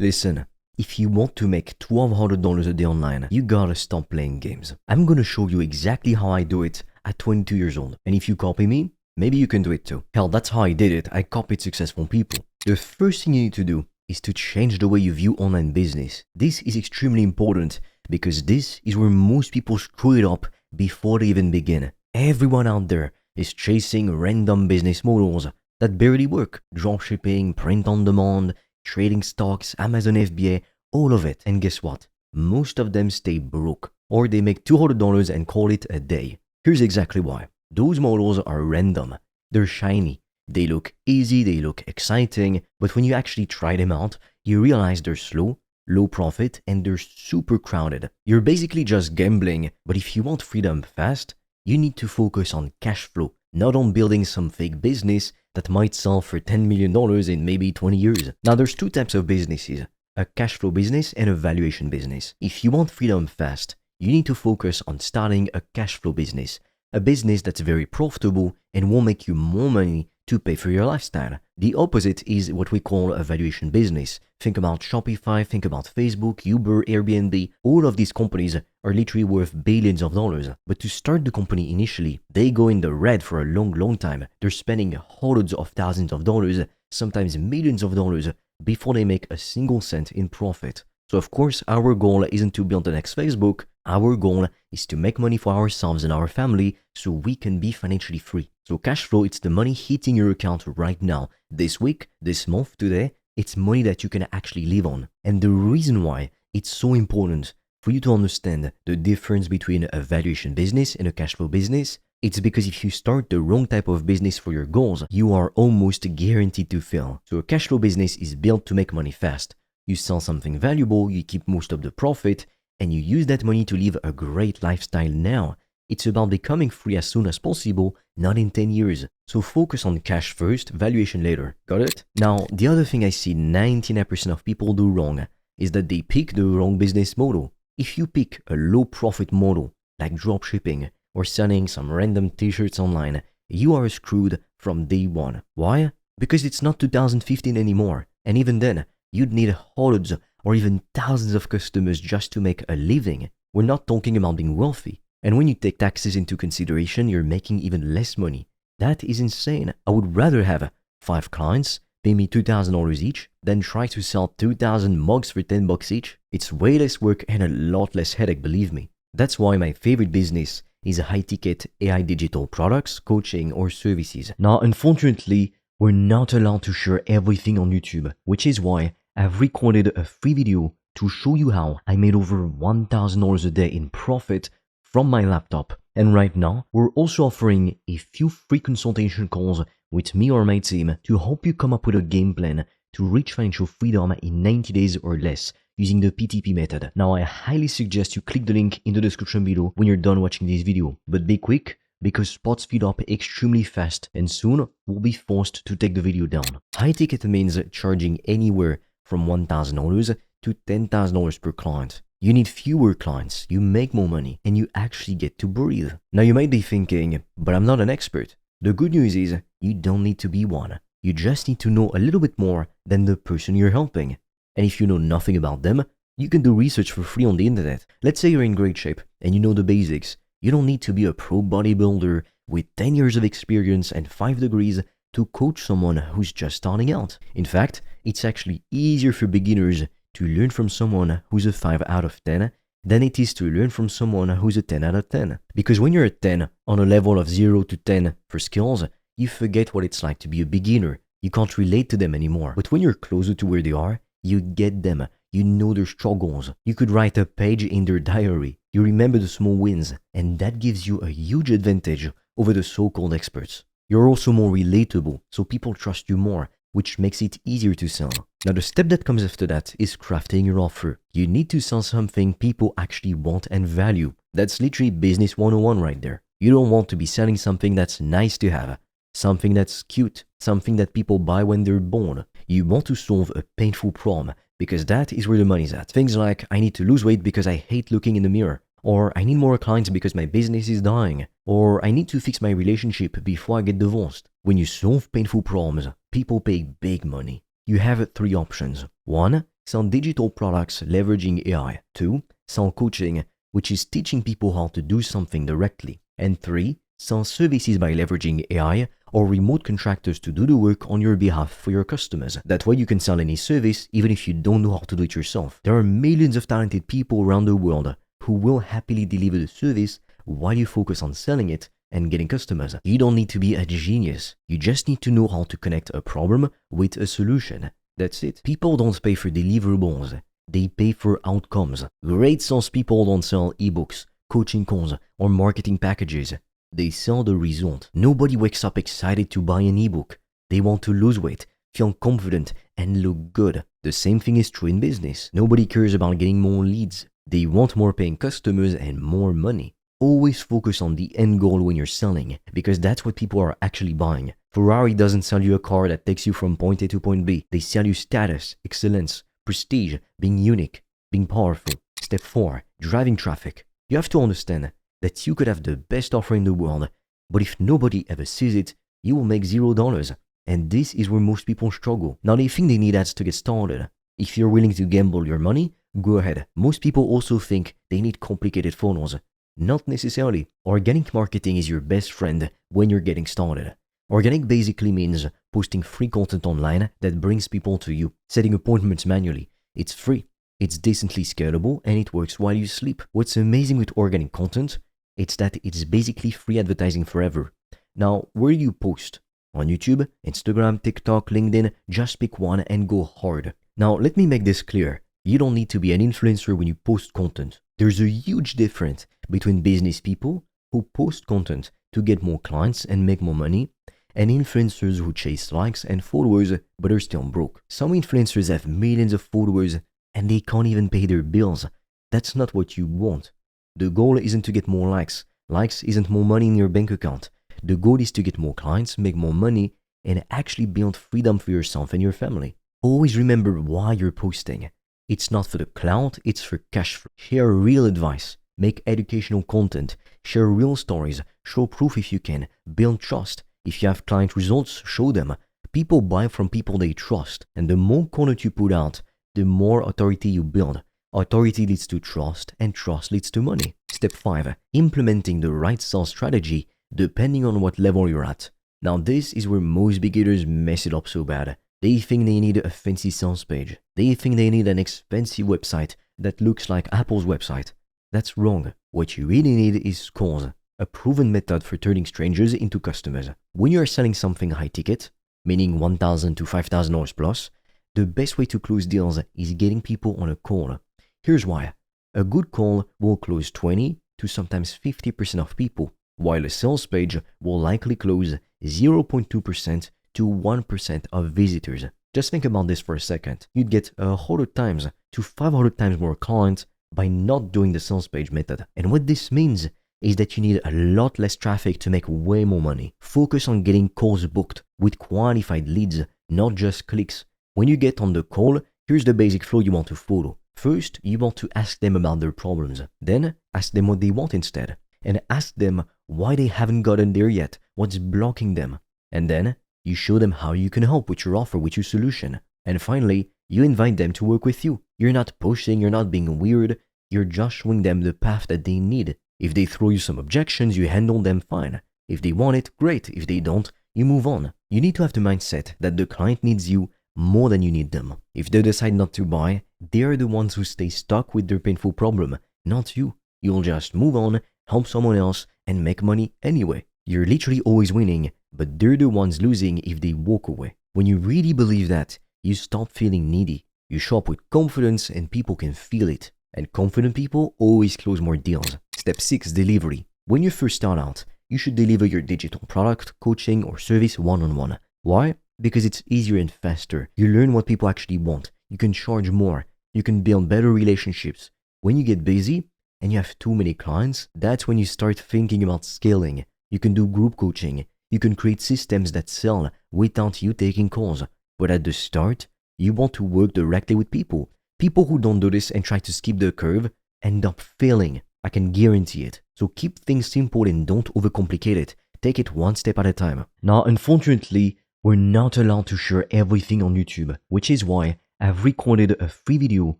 Listen, if you want to make $1,200 a day online, you gotta stop playing games. I'm gonna show you exactly how I do it at 22 years old. And if you copy me, maybe you can do it too. Hell, that's how I did it. I copied successful people. The first thing you need to do is to change the way you view online business. This is extremely important because this is where most people screw it up before they even begin. Everyone out there is chasing random business models that barely work. Dropshipping, print on demand, trading stocks, Amazon FBA, all of it. And guess what? Most of them stay broke or they make $200 and call it a day. Here's exactly why. Those models are random. They're shiny. They look easy, they look exciting, but when you actually try them out, you realize they're slow, low profit, and they're super crowded. You're basically just gambling, but if you want freedom fast, you need to focus on cash flow, not on building some fake business that might sell for $10 million in maybe 20 years. Now, there's two types of businesses, a cash flow business and a valuation business. If you want freedom fast, you need to focus on starting a cash flow business, a business that's very profitable and will make you more money to pay for your lifestyle. The opposite is what we call a valuation business. Think about Shopify, think about Facebook, Uber, Airbnb. All of these companies are literally worth billions of dollars. But to start the company initially, they go in the red for a long time. They're spending hundreds of thousands of dollars, sometimes millions of dollars, before they make a single cent in profit. So of course, our goal isn't to build the next Facebook. Our goal is to make money for ourselves and our family so we can be financially free. So cash flow, it's the money hitting your account right now. This week, this month, today, it's money that you can actually live on. And the reason why it's so important for you to understand the difference between a valuation business and a cash flow business, it's because if you start the wrong type of business for your goals, you are almost guaranteed to fail. So a cash flow business is built to make money fast. You sell something valuable, you keep most of the profit, and you use that money to live a great lifestyle now. It's about becoming free as soon as possible, not in 10 years. So focus on cash first, valuation later. Got it? Now, the other thing I see 99% of people do wrong is that they pick the wrong business model. If you pick a low profit model, like dropshipping or selling some random t-shirts online, you are screwed from day one. Why? Because it's not 2015 anymore. And even then, you'd need hundreds or even thousands of customers just to make a living. We're not talking about being wealthy. And when you take taxes into consideration, you're making even less money. That is insane. I would rather have 5 clients pay me $2,000 each than try to sell 2,000 mugs for $10 each. It's way less work and a lot less headache, believe me. That's why my favorite business is high-ticket AI digital products, coaching, or services. Now, unfortunately, we're not allowed to share everything on YouTube, which is why I've recorded a free video to show you how I made over $1,000 a day in profit from my laptop. And right now, we're also offering a few free consultation calls with me or my team to help you come up with a game plan to reach financial freedom in 90 days or less using the PTP method. Now, I highly suggest you click the link in the description below when you're done watching this video. But be quick, because spots fill up extremely fast and soon we'll be forced to take the video down. High ticket means charging anywhere from $1,000 to $10,000 per client. You need fewer clients, you make more money, and you actually get to breathe. Now you might be thinking, but I'm not an expert. The good news is, you don't need to be one. You just need to know a little bit more than the person you're helping. And if you know nothing about them, you can do research for free on the internet. Let's say you're in great shape and you know the basics. You don't need to be a pro bodybuilder with 10 years of experience and 5 degrees to coach someone who's just starting out. In fact, it's actually easier for beginners to learn from someone who's a 5 out of 10 than it is to learn from someone who's a 10 out of 10. Because when you're a 10 on a level of 0 to 10 for skills, you forget what it's like to be a beginner. You can't relate to them anymore. But when you're closer to where they are, you get them. You know their struggles. You could write a page in their diary. You remember the small wins, and that gives you a huge advantage over the so-called experts. You're also more relatable, so people trust you more, which makes it easier to sell. Now, the step that comes after that is crafting your offer. You need to sell something people actually want and value. That's literally business 101 right there. You don't want to be selling something that's nice to have, something that's cute, something that people buy when they're bored. You want to solve a painful problem, because that is where the money's at. Things like, I need to lose weight because I hate looking in the mirror, or I need more clients because my business is dying, or I need to fix my relationship before I get divorced. When you solve painful problems, people pay big money. You have 3 options. 1, sell digital products leveraging AI. 2. Sell coaching, which is teaching people how to do something directly. And 3. Sell services by leveraging AI or remote contractors to do the work on your behalf for your customers. That way you can sell any service even if you don't know how to do it yourself. There are millions of talented people around the world who will happily deliver the service while you focus on selling it and getting customers. You don't need to be a genius. You just need to know how to connect a problem with a solution. That's it. People don't pay for deliverables. They pay for outcomes. Great salespeople don't sell ebooks, coaching calls, or marketing packages. They sell the result. Nobody wakes up excited to buy an ebook. They want to lose weight, feel confident, and look good. The same thing is true in business. Nobody cares about getting more leads. They want more paying customers and more money. Always focus on the end goal when you're selling, because that's what people are actually buying. Ferrari doesn't sell you a car that takes you from point A to point B. They sell you status, excellence, prestige, being unique, being powerful. Step 4. Driving traffic. You have to understand that you could have the best offer in the world, but if nobody ever sees it, you will make $0. And this is where most people struggle. Now they think they need ads to get started. If you're willing to gamble your money, go ahead. Most people also think they need complicated funnels. Not necessarily. Organic marketing is your best friend when you're getting started. Organic basically means posting free content online that brings people to you, setting appointments manually. It's free, it's decently scalable, and it works while you sleep. What's amazing with organic content? It's that it's basically free advertising forever. Now, where do you post? On YouTube, Instagram, TikTok, LinkedIn, just pick one and go hard. Now, let me make this clear. You don't need to be an influencer when you post content. There's a huge difference between business people who post content to get more clients and make more money, and influencers who chase likes and followers but are still broke. Some influencers have millions of followers and they can't even pay their bills. That's not what you want. The goal isn't to get more likes. Likes isn't more money in your bank account. The goal is to get more clients, make more money, and actually build freedom for yourself and your family. Always remember why you're posting. It's not for the clout, it's for cash flow. Share real advice. Make educational content. Share real stories. Show proof if you can. Build trust. If you have client results, show them. People buy from people they trust. And the more content you put out, the more authority you build. Authority leads to trust, and trust leads to money. Step 5. Implementing the right sales strategy depending on what level you're at. Now this is where most beginners mess it up so bad. They think they need a fancy sales page. They think they need an expensive website that looks like Apple's website. That's wrong. What you really need is calls, a proven method for turning strangers into customers. When you're selling something high ticket, meaning $1,000 to $5,000 plus, the best way to close deals is getting people on a call. Here's why. A good call will close 20 to sometimes 50% of people, while a sales page will likely close 0.2% to 1% of visitors. Just think about this for a second. You'd get 100 times to 500 times more clients by not doing the sales page method. And what this means is that you need a lot less traffic to make way more money. Focus on getting calls booked with qualified leads, not just clicks. When you get on the call, here's the basic flow you want to follow. First, you want to ask them about their problems. Then, ask them what they want instead. And ask them why they haven't gotten there yet, what's blocking them. And then, you show them how you can help with your offer, with your solution. And finally, you invite them to work with you. You're not pushing, you're not being weird, you're just showing them the path that they need. If they throw you some objections, you handle them fine. If they want it, great. If they don't, you move on. You need to have the mindset that the client needs you more than you need them. If they decide not to buy, they are the ones who stay stuck with their painful problem, not you. You'll just move on, help someone else, and make money anyway. You're literally always winning, but they're the ones losing if they walk away. When you really believe that, you stop feeling needy. You show up with confidence and people can feel it. And confident people always close more deals. Step 6. Delivery. When you first start out, you should deliver your digital product, coaching, or service one-on-one. Why? Because it's easier and faster. You learn what people actually want. You can charge more. You can build better relationships. When you get busy and you have too many clients, that's when you start thinking about scaling. You can do group coaching. You can create systems that sell without you taking calls. But at the start, you want to work directly with people. People who don't do this and try to skip the curve end up failing. I can guarantee it. So keep things simple and don't overcomplicate it. Take it one step at a time. Now, unfortunately, we're not allowed to share everything on YouTube, which is why I've recorded a free video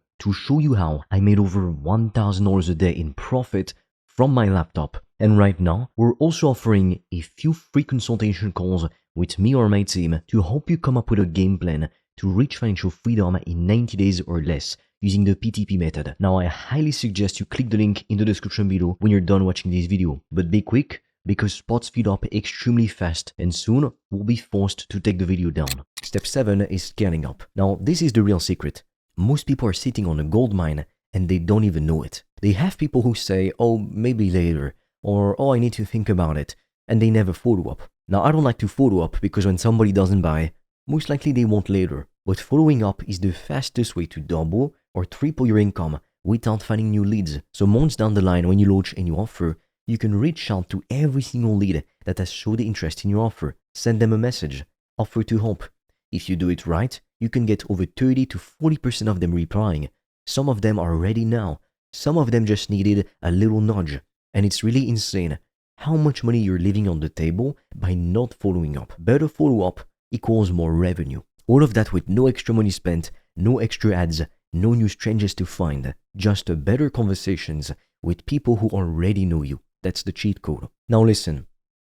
to show you how I made over $1,000 a day in profit from my laptop. And right now, we're also offering a few free consultation calls with me or my team to help you come up with a game plan to reach financial freedom in 90 days or less using the PTP method. Now, I highly suggest you click the link in the description below when you're done watching this video. But be quick, because spots speed up extremely fast and soon we'll be forced to take the video down. Step 7 is scaling up. Now, this is the real secret. Most people are sitting on a gold mine and they don't even know it. They have people who say, oh, maybe later, or oh, I need to think about it, and they never follow up. Now, I don't like to follow up because when somebody doesn't buy, most likely they won't later. But following up is the fastest way to double or triple your income without finding new leads. So months down the line, when you launch a new offer, you can reach out to every single lead that has showed interest in your offer. Send them a message, offer to help. If you do it right, you can get over 30 to 40% of them replying. Some of them are ready now. Some of them just needed a little nudge. And it's really insane how much money you're leaving on the table by not following up. Better follow-up equals more revenue. All of that with no extra money spent, no extra ads, no new strangers to find, just better conversations with people who already know you. That's the cheat code. Now listen,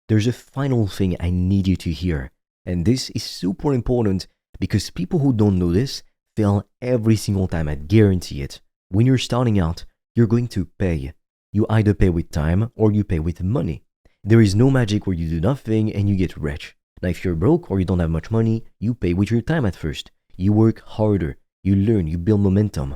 there's a final thing I need you to hear. And this is super important because people who don't know this fail every single time, I guarantee it. When you're starting out, you're going to pay. You either pay with time or you pay with money. There is no magic where you do nothing and you get rich. Now, if you're broke or you don't have much money, you pay with your time at first. You work harder, you learn, you build momentum.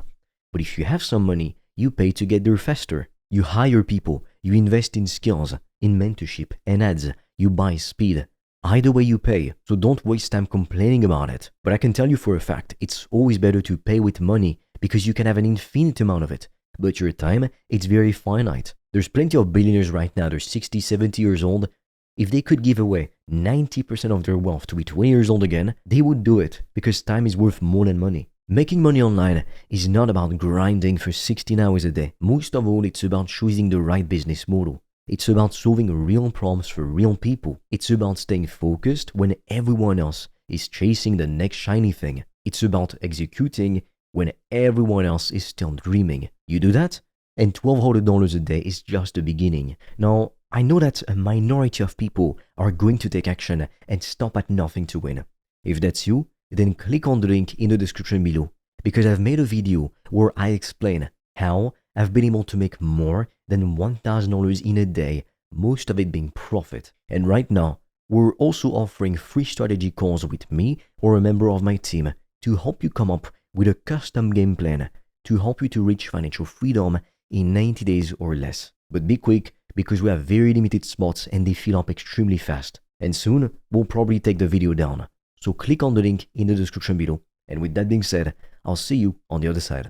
But if you have some money, you pay to get there faster. You hire people, you invest in skills, in mentorship and ads, you buy speed. Either way you pay, so don't waste time complaining about it. But I can tell you for a fact, it's always better to pay with money because you can have an infinite amount of it. But your time, it's very finite. There's plenty of billionaires right now, they're 60, 70 years old. If they could give away 90% of their wealth to be 20 years old again, they would do it because time is worth more than money. Making money online is not about grinding for 16 hours a day. Most of all, it's about choosing the right business model. It's about solving real problems for real people. It's about staying focused when everyone else is chasing the next shiny thing. It's about executing when everyone else is still dreaming. You do that, and $1,200 a day is just the beginning. Now, I know that a minority of people are going to take action and stop at nothing to win. If that's you, then click on the link in the description below because I've made a video where I explain how I've been able to make more than $1,000 in a day, most of it being profit. And right now, we're also offering free strategy calls with me or a member of my team to help you come up with a custom game plan to help you to reach financial freedom in 90 days or less. But be quick because we have very limited spots and they fill up extremely fast. And soon, we'll probably take the video down. So click on the link in the description below. And with that being said, I'll see you on the other side.